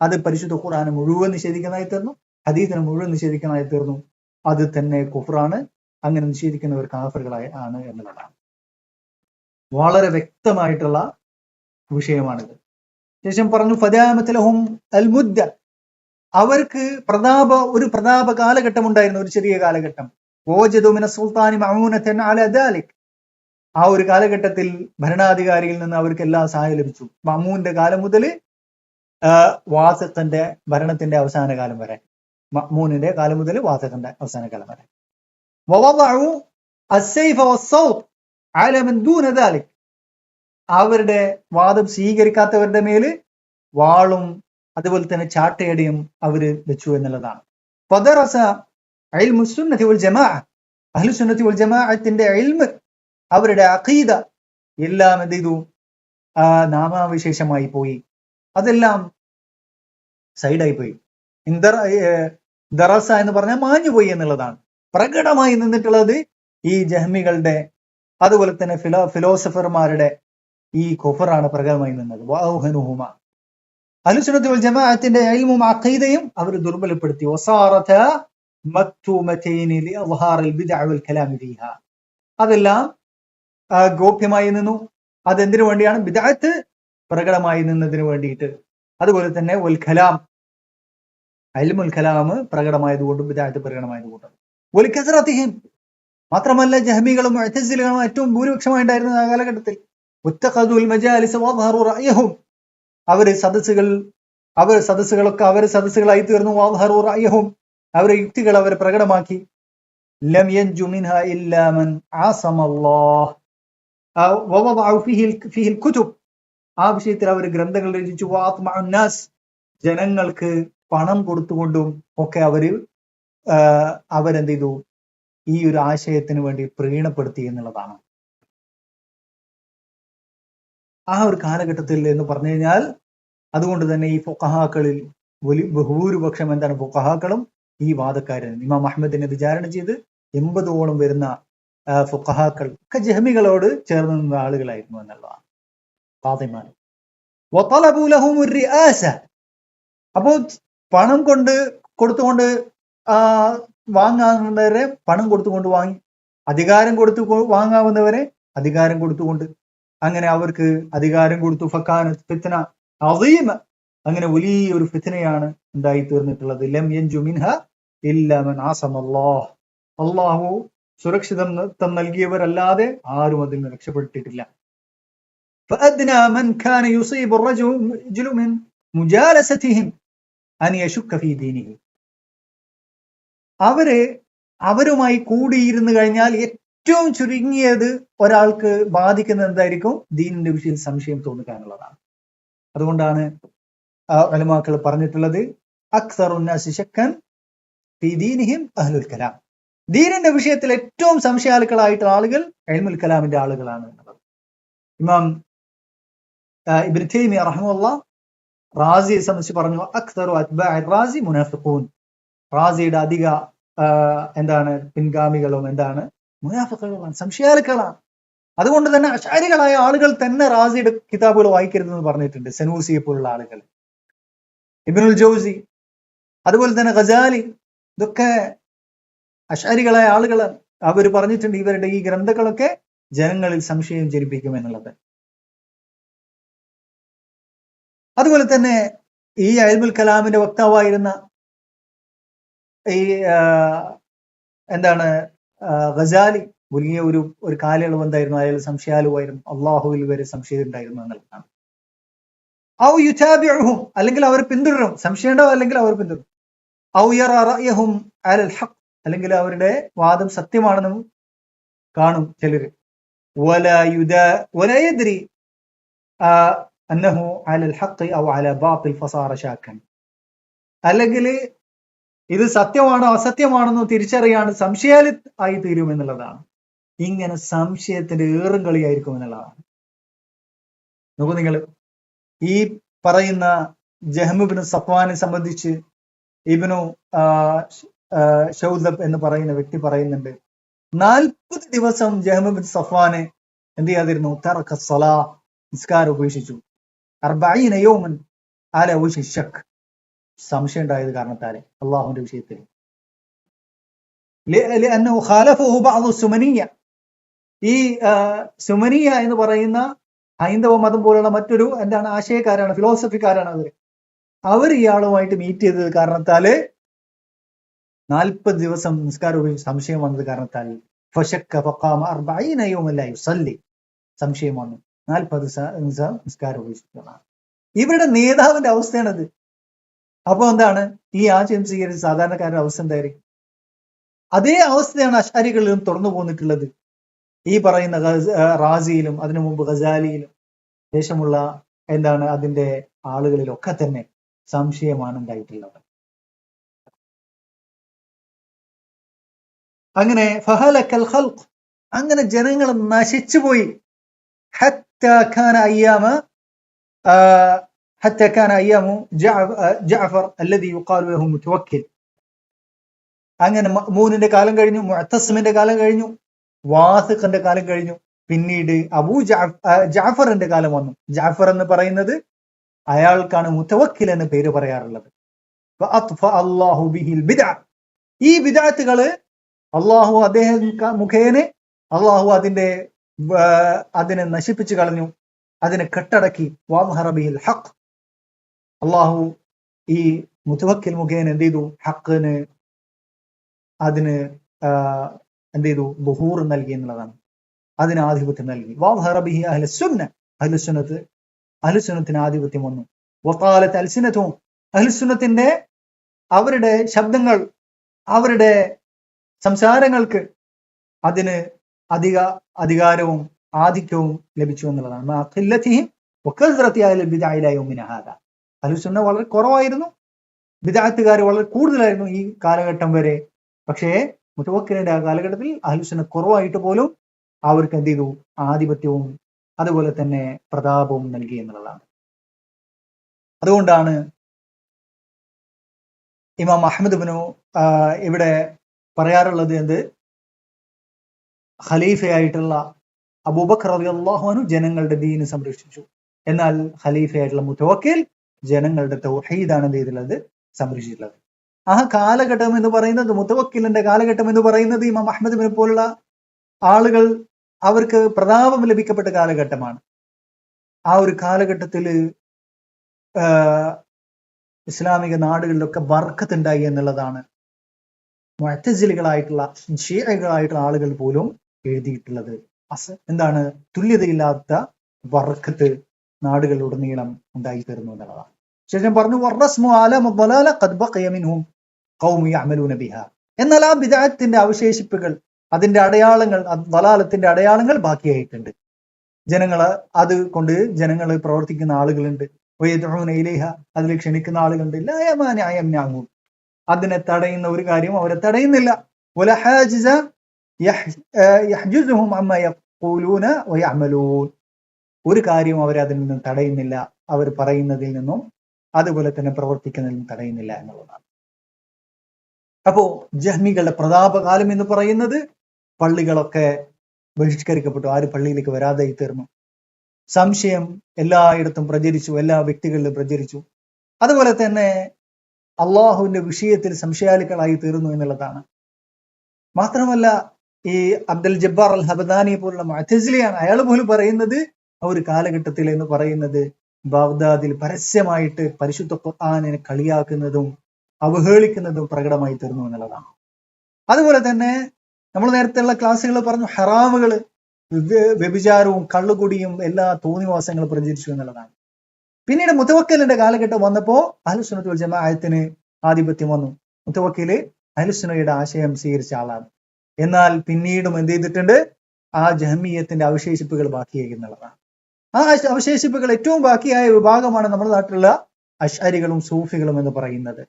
അത് പരിശുദ്ധ ഖുർആനെ മുഴുവൻ നിഷേധിക്കുന്നതായി തീർന്നു, ഹദീസിനെ മുഴുവൻ നിഷേധിക്കുന്നതായി തീർന്നു. അത് തന്നെ കുഫ്റാണ്. അങ്ങനെ നിഷേധിക്കുന്നവർ കാഫിറുകളായി ആണ് എന്നുള്ളതാണ്. വളരെ വ്യക്തമായിട്ടുള്ള വിഷയമാണിത്. ശേഷം പറഞ്ഞു ഫദാമത്തലഹും അൽ മുദ്ദ, അവർക്ക് ഒരു പ്രതാപ കാലഘട്ടം ഉണ്ടായിരുന്നു, ഒരു ചെറിയ കാലഘട്ടം. വജദു മിന സുൽത്താനി മഅൂനതൻ അലാ ദാലിക്, ആ ഒരു കാലഘട്ടത്തിൽ ഭരണാധികാരിയിൽ നിന്ന് അവർക്ക് എല്ലാ സഹായം ലഭിച്ചു. മഅ്മൂന്റെ കാലം മുതൽ വാസിഖിന്റെ ഭരണത്തിന്റെ അവസാന കാലം വരെ, മഅ്മൂനിന്റെ കാലം മുതൽ വാസിഖിന്റെ അവസാന കാലം വരെ. വവദഉ അസ്സൈഫ വസ്സൗത് അലാ മൻ ദൂന ദാലിക്, അവരുടെ വാദം സ്വീകരിക്കാത്തവരുടെ മേല് വാളും അതുപോലെ തന്നെ ചാട്ടയടിയും അവര് വെച്ചു എന്നുള്ളതാണ്. ഫദറസ ഇൽമു സുന്നത്തി വൽ ജമാഅ, അഹ്ലു സുന്നത്തി വൽ ജമാഅത്തിന്റെ ഇൽമ്, അവരുടെ അഖീദ എല്ലാം എന്ത് ചെയ്തു, നാമാവിശേഷമായി പോയി, അതെല്ലാം സൈഡായി പോയി. ദറസ എന്ന് പറഞ്ഞാൽ മാഞ്ഞുപോയി എന്നുള്ളതാണ്. പ്രകടമായി നിന്നിട്ടുള്ളത് ഈ ജഹ്മികളുടെ അതുപോലെ തന്നെ ഫിലോസഫർമാരുടെ ഈ കുഫറാണ് പ്രകടമായി നിന്നത്. വഅൗഹനുഹുമ, അഹ്ലുസുന്നത്തി വൽ ജമാഅത്തിന്റെ ഇൽമും അഖീദയും അവർ ദുർബലപ്പെടുത്തി. വസാറത മക്തൂമതൈനി ലിഅദ്ഹാർ അൽ ബിദ്അ വൽ കലാം ഫീഹാ, അതെല്ലാം ഗോപ്യമായി നിന്നു. അതെന്തിനു വേണ്ടിയാണ്? ബിദ്അത്ത് പ്രകടമായി നിന്നതിന് വേണ്ടിയിട്ട്. അതുപോലെ തന്നെ വൽ കലാം, ഇൽമുൽ കലാം പ്രകടമായതുകൊണ്ടും ബിദ്അത്ത് പ്രകടമായതുകൊണ്ടും. വൽ കസറതിഹിം, മാത്രമല്ല ജഹ്മികളും മുഅ്തസിലകളും ഏറ്റവും ഭൂരിപക്ഷമായി ഉണ്ടായിരുന്ന ആ കാലഘട്ടത്തിൽ. വത്തഖദുൽ മജാലിസ് വഅദ്ഹറു റഅയഹും, സദസ്സുകളൊക്കെ അവർ സദസ്സുകളായി തീർന്നു. വഅദ്ഹറു റഅയഹും, അവരുടെ യുക്തികൾ അവർ പ്രകടമാക്കി. ലം യൻജു മിൻഹാ ഇല്ലാ മൻ ആസമല്ലാഹ് വവദഅു ഫീഹിൽ കുതുബ്, ആ വിഷയത്തിൽ അവർ ഗ്രന്ഥങ്ങൾ രചിച്ചു. വഅത്മഅ അന്നാസ്, ജനങ്ങൾക്ക് പണം കൊടുത്തുകൊണ്ടും ഒക്കെ അവരെന്ത് ചെയ്തു, ഈ ഒരു ആശയത്തിന് വേണ്ടി പ്രീണപ്പെടുത്തി എന്നുള്ളതാണ്. ആ ഒരു കാലഘട്ടത്തിൽ എന്ന് പറഞ്ഞു കഴിഞ്ഞാൽ, അതുകൊണ്ട് തന്നെ ഈ ഫുഖഹാക്കളിൽ ബഹുഭൂരിപക്ഷം എന്താണ്, ഫുഖഹാക്കളും ഈ വാദക്കാരൻ. ഇമാം അഹ്മദിനെ വിചാരണ ചെയ്ത് 80ഓളം വരുന്ന ഫുഖഹാക്കൾ ഒക്കെ ജഹ്മികളോട് ചേർന്ന് നിന്ന ആളുകളായിരുന്നു എന്നുള്ളതാണ്. ഫാത്തിമാൻ വതലബു ലഹും റിആസ, അപ്പോൾ പണം കൊടുത്തുകൊണ്ട് വാങ്ങാവുന്നവരെ പണം കൊടുത്തുകൊണ്ട് വാങ്ങി, അധികാരം വാങ്ങാവുന്നവരെ അധികാരം കൊടുത്തുകൊണ്ട്, അങ്ങനെ അവർക്ക് അധികാരം കൊടുത്തു. ഫക്കാനത്ത് ഫിത്ന അദീമ, അങ്ങനെ വലിയൊരു ഫിത്നയാണ് ഉണ്ടായി തീർന്നിട്ടുള്ളത്. ലം യൻജു മിൻഹ ഇല്ലാ മൻ ആസമല്ലാഹ്, അല്ലാഹു സുരക്ഷിതത്വം നൽകിയവരല്ലാതെ ആരും അതിൽ നിന്ന് രക്ഷപ്പെട്ടിട്ടില്ല. فأدنى من كان يصيب الرجل من مجالستهم أن يشك في دينه, അവരുമായി കൂടിയിരുന്നു കഴിഞ്ഞാൽ ഏറ്റവും ചുരുങ്ങിയത് ഒരാൾക്ക് ബാധിക്കുന്നത് എന്തായിരിക്കും, ദീനിന്റെ വിഷയത്തിൽ സംശയം തോന്നുക എന്നുള്ളതാണ്. അതുകൊണ്ടാണ് ഉലമാക്കൾ പറഞ്ഞിട്ടുള്ളത് അക്സറുന്നാസി ശക്കൻ ഫീ ദീനിഹിം അഹ്ലുൽ കലാം, ദീനിന്റെ വിഷയത്തിൽ ഏറ്റവും സംശയാലുക്കളായിട്ടുള്ള ആളുകൾ ഇൽമുൽ കലാമിന്റെ ആളുകളാണ് എന്നുള്ളത്. ഇമാം ഇബ്നു തൈമിയ്യ റഹിമഹുല്ലാഹ് റാസിയെ സംബന്ധിച്ച് പറഞ്ഞു, അക്സറു അത്ബാഇ റാസി മുനാഫിഖൂൻ, റാസിയുടെ അധിക പിൻഗാമികളും മുനാഫിഖുകളാണ്, സംശയാലുക്കളാണ്. അതുകൊണ്ട് തന്നെ അശ്അരികളായ ആളുകൾ തന്നെ റാസിയുടെ കിതാബുകൾ വായിക്കരുതെന്ന് പറഞ്ഞിട്ടുണ്ട്. സനൂസിയെ പോലുള്ള ആളുകൾ, ഇബ്നുൽ ജൗസി, അതുപോലെ തന്നെ ഗസാലി, ഇതൊക്കെ അശ്അരികളായ ആളുകൾ. അവർ പറഞ്ഞിട്ടുണ്ട് ഇവരുടെ ഈ ഗ്രന്ഥങ്ങളൊക്കെ ജനങ്ങളിൽ സംശയം ജനിപ്പിക്കും എന്നുള്ളത്. അതുപോലെ തന്നെ ഈ ഇൽമുൽ കലാമിന്റെ വക്താവായിരുന്ന ഈ ഗസാലി വലിയ ഒരു കാലയളവ് എന്തായിരുന്നു, അയാൾ സംശയാലുവായിരുന്നു, അള്ളാഹുവിൽ വരെ സംശയം ഉണ്ടായിരുന്നു എന്നുള്ളതാണ്. ഔ യുതാബിഉഹും, അല്ലെങ്കിൽ അവർ പിന്തുടരും, സംശയമുണ്ടോ അല്ലെങ്കിൽ അവർ പിന്തുടരും. ഔ യറ റഅയഹും അലൽ ഹഖ്, അല്ലെങ്കിൽ അവരുടെ വാദം സത്യമാണെന്നും കാണും ചിലര്. വലാ യദ്രി അന്നഹു അലൽ ഹഖ് ഔ അല ബാത്തിൽ ഫസാറ ശാക്കൻ, അല്ലെങ്കിൽ ഇത് സത്യമാണോ അസത്യമാണെന്നോ തിരിച്ചറിയാണ്ട് സംശയാലി ആയി തീരും എന്നുള്ളതാണ്. ഇങ്ങനെ സംശയത്തിന്റെ ഏറും കളിയായിരിക്കും എന്നുള്ളതാണ്. നോക്കൂ നിങ്ങൾ, ഈ പറയുന്ന ജഹ്മ് ഇബ്നു സഫ്വാനെ സംബന്ധിച്ച് ഇബ്നു ഷൗദബ് എന്ന് പറയുന്ന വ്യക്തി പറയുന്നുണ്ട്, 40 ദിവസം ജഹ്മ് ഇബ്നു സഫ്വാനെ എന്ത് ചെയ്യാതിരുന്നു, തറക സ്വലാ, നിസ്കാരം ഉപേക്ഷിച്ചു. 40 യൗമൻ അല വജ്ഹി ശക്ക്, സംശയം ഉണ്ടായത് കാരണത്താലെ അള്ളാഹുവിന്റെ വിഷയത്തിൽ. ലഅന്നഹു ഖാലഫഹു ബഅദു സുമനിയ, ഈ സുമനിയ എന്ന് പറയുന്ന ഹൈന്ദവ മതം പോലുള്ള മറ്റൊരു ആശയക്കാരാണ്, ഫിലോസഫിക്കാരാണ് അവർ ഇയാളുമായിട്ട് മീറ്റ് ചെയ്തത് കാരണത്താല് 40 ദിവസം നിസ്കാരം ഉപയോഗിച്ച് സംശയം വന്നത് കാരണത്താൽ ഫശക്ക ഫഖാമ 40 യൗമൻ ലാ യുസല്ലി, സംശയം വന്നു, 40 ദിവസം നിസ്കാരം ഉപയോഗിച്ചിട്ടുള്ളതാണ്. ഇവരുടെ നേതാവിന്റെ അവസ്ഥയാണത്. അപ്പൊ ഈ ആശയം സ്വീകരിച്ച സാധാരണക്കാരുടെ അവസ്ഥ എന്തായിരിക്കും? അതേ അവസ്ഥയാണ് അശ്അരികളിലും തുറന്നു പോന്നിട്ടുള്ളത്. ഈ പറയുന്ന റാസിയിലും അതിനു മുമ്പ് ഗസാലിയിലും ശേഷമുള്ള അതിന്റെ ആളുകളിലൊക്കെ തന്നെ സംശയമാണ് ഉണ്ടായിട്ടുള്ളത്. അങ്ങനെ ഫഹലക്കൽ ഖൽഖ്, അങ്ങനെ ജനങ്ങൾ നശിച്ചുപോയി. ഹത്താ കാന അയ്യാമു ജഅഫർ അല്ലദി യുഖാലു ലഹു മുതവക്കിൽ, അങ്ങനെ മഅ്മൂനിന്റെ കാലം കഴിഞ്ഞു, മുഅ്തസിമിന്റെ കാലം കഴിഞ്ഞു, വാസിഖിന്റെ കാലം കഴിഞ്ഞു. പിന്നീട് ജഅഫറിന്റെ കാലം വന്നു. ജഅഫർ എന്ന് പറയുന്നത് അയാൾക്കാണ് മുതവക്കിൽ എന്ന് പേര് പറയാറുള്ളത്. അല്ലാഹു ബിഹിൽ ബിദ്അ, ഈ ബിദ്അത്തുകള് അള്ളാഹു അദ്ദേഹം മുഖേന അള്ളാഹു അതിനെ നശിപ്പിച്ചു കളഞ്ഞു, അതിനെ കെട്ടടക്കി. വഅദ്ഹറ ബിഹിൽ ഹഖ്, അള്ളാഹു ഈ മുതവക്കിൽ മുഖേന എന്ത് ചെയ്തു, ഹഖിന് അതിന് ബുഹൂർ നൽകി എന്നുള്ളതാണ്, അതിന് ആധിപത്യം നൽകി. വഅദ്ഹറ ബിഹി അഹ്ലുസ്സുന്ന, അഹ്ലുസ്സുന്നത്തിന് ആധിപത്യം വന്നു. വഖാലത്ത് അൽസിനതും, അഹ്ലുസ്സുന്നത്തിന്റെ അവരുടെ ശബ്ദങ്ങൾ, അവരുടെ സംസാരങ്ങൾക്ക് അതിന് അധികാരവും ആധിക്യവും ലഭിച്ചു എന്നുള്ളതാണ്. അഹ്ലുസുന്ന വളരെ കുറവായിരുന്നു, ബിദ്അത്തുകാർ വളരെ കൂടുതലായിരുന്നു ഈ കാലഘട്ടം വരെ. പക്ഷേ മുതവക്കിലിന്റെ ആ കാലഘട്ടത്തിൽ അഹ്ലുസുന്ന കുറവായിട്ട് പോലും അവർക്ക് എന്ത് ചെയ്തു, ആധിപത്യവും അതുപോലെ തന്നെ പ്രതാപവും നൽകി എന്നുള്ളതാണ്. അതുകൊണ്ടാണ് ഇമാം അഹ്മദ് ബിനു ഇവിടെ പറയാറുള്ളത് എന്ത്, ഖലീഫയായിട്ടുള്ള അബൂബക്കർ റളിയല്ലാഹു അൻഹു ജനങ്ങളുടെ ദീന് സംരക്ഷിച്ചു, എന്നാൽ ഖലീഫയായിട്ടുള്ള മുതവക്കിൽ ജനങ്ങളുടെ തൗഹീദാണ് എന്ത് ചെയ്തിട്ടുള്ളത്, സംരക്ഷിച്ചിട്ടുള്ളത്. ആ കാലഘട്ടം എന്ന് പറയുന്നത്, മുതവക്കിലിന്റെ കാലഘട്ടം എന്ന് പറയുന്നത് ഇമാം അഹ്മദിനെ പോലുള്ള ആളുകൾ അവർക്ക് പ്രതാപം ലഭിക്കപ്പെട്ട കാലഘട്ടമാണ്. ആ ഒരു കാലഘട്ടത്തിൽ ഇസ്ലാമിക നാടുകളിലൊക്കെ ബർക്കത്ത് ഉണ്ടായി എന്നുള്ളതാണ് മുഅ്തസിലികളായിട്ടുള്ള ശീഅകളായിട്ടുള്ള ആളുകൾ പോലും എഴുതിയിട്ടുള്ളത്. എന്താണ്, തുല്യതയില്ലാത്ത ബർക്കത്ത് നാടുകളിലുടനീളം ഉണ്ടായി തീർന്നു എന്നുള്ളതാണ്. ശേഷം പറഞ്ഞു വറസ്മു അലമു ളലാല ഖദ് ബഖയ മിൻഹും ഖൗമു യഅമലൂന ബിഹാ. എന്നാൽ ആ ബിദ്അത്തിന്റെ അവശേഷിപ്പുകൾ, അതിന്റെ അടയാളങ്ങൾ, ളലാലത്തിന്റെ അടയാളങ്ങൾ ബാക്കിയായിട്ടുണ്ട്. അത് കൊണ്ട് ജനങ്ങൾ പ്രവർത്തിക്കുന്ന ആളുകളുണ്ട്. വയദ്ഉന ഇലൈഹ, അതിൽ ക്ഷണിക്കുന്ന ആളുകളുണ്ട്. ലാ യമാനിഅ യംനഉൻ, അതിനെ തടയുന്ന ഒരു കാര്യം അവരെ തടയുന്നില്ല. വല ഹാജിസ യഹ്ജുസുഹും അമ്മ യഖൂലൂന വയഅമലൂൻ, ഒരു കാര്യം അവരെ അതിൽ നിന്നും തടയുന്നില്ല, അവർ പറയുന്നതിൽ നിന്നും അതുപോലെ തന്നെ പ്രവർത്തിക്കുന്നതിൽ നിന്നും തടയുന്നില്ല എന്നുള്ളതാണ്. അപ്പോ ജഹ്മികളുടെ പ്രതാപകാലം എന്ന് പറയുന്നത് പള്ളികളൊക്കെ ബഹിഷ്കരിക്കപ്പെട്ടു, ആരും പള്ളിയിലേക്ക് വരാതെ തീർന്നു. സംശയം എല്ലായിടത്തും പ്രചരിച്ചു, എല്ലാ വ്യക്തികളിലും പ്രചരിച്ചു. അതുപോലെ തന്നെ അള്ളാഹുവിന്റെ വിഷയത്തിൽ സംശയാലുക്കളായി തീർന്നു എന്നുള്ളതാണ്. മാത്രമല്ല ഈ അബ്ദുൽ ജബ്ബാർ അൽ ഹബദാനി പോലുള്ള മുഅ്തസിലിയാണ്, അയാൾ പോലും പറയുന്നത് ഒരു കാലഘട്ടത്തിൽ എന്ന് പറയുന്നത് ബാഗ്ദാദിൽ പരസ്യമായിട്ട് പരിശുദ്ധ ഖുർആനിനെ കളിയാക്കുന്നതും അവഹേളിക്കുന്നതും പ്രകടമായി തീർന്നു എന്നുള്ളതാണ്. അതുപോലെ തന്നെ നമ്മൾ നേരത്തെയുള്ള ക്ലാസ്സുകൾ പറഞ്ഞു, ഹറാമുകള്, വ്യഭിചാരവും കള്ളുകുടിയും എല്ലാ തോന്നിവാസങ്ങളും പ്രചരിച്ചു എന്നുള്ളതാണ്. പിന്നീട് മുതവക്കലിന്റെ കാലഘട്ടം വന്നപ്പോ അഹ്ലുസുന്നത്ത് വൽ ജമാഅത്തിന് ആധിപത്യം വന്നു. മുതവക്കില് അഹ്ലുസുന്നയുടെ ആശയം സ്വീകരിച്ച ആളാണ്. എന്നാൽ പിന്നീടും എന്ത് ചെയ്തിട്ടുണ്ട്, ആ ജഹ്മിയത്തിന്റെ അവശേഷിപ്പുകൾ ബാക്കിയായി എന്നുള്ളതാണ്. ആ അവശേഷിപ്പുകൾ ഏറ്റവും ബാക്കിയായ വിഭാഗമാണ് നമ്മുടെ നാട്ടിലുള്ള അശ്അരികളും സൂഫികളും എന്ന് പറയുന്നത്.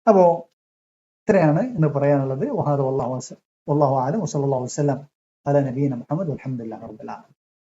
അപ്പോ ഇത്രയാണ് ഇന്ന് പറയാനുള്ളത്. വല്ലാഹു അലം വസല്ലല്ലാഹു അലൈഹി വസല്ലം അലാ നബിയിന മുഹമ്മദ് വൽഹംദുലില്ലാഹി റബ്ബിൽ ആലമീൻ.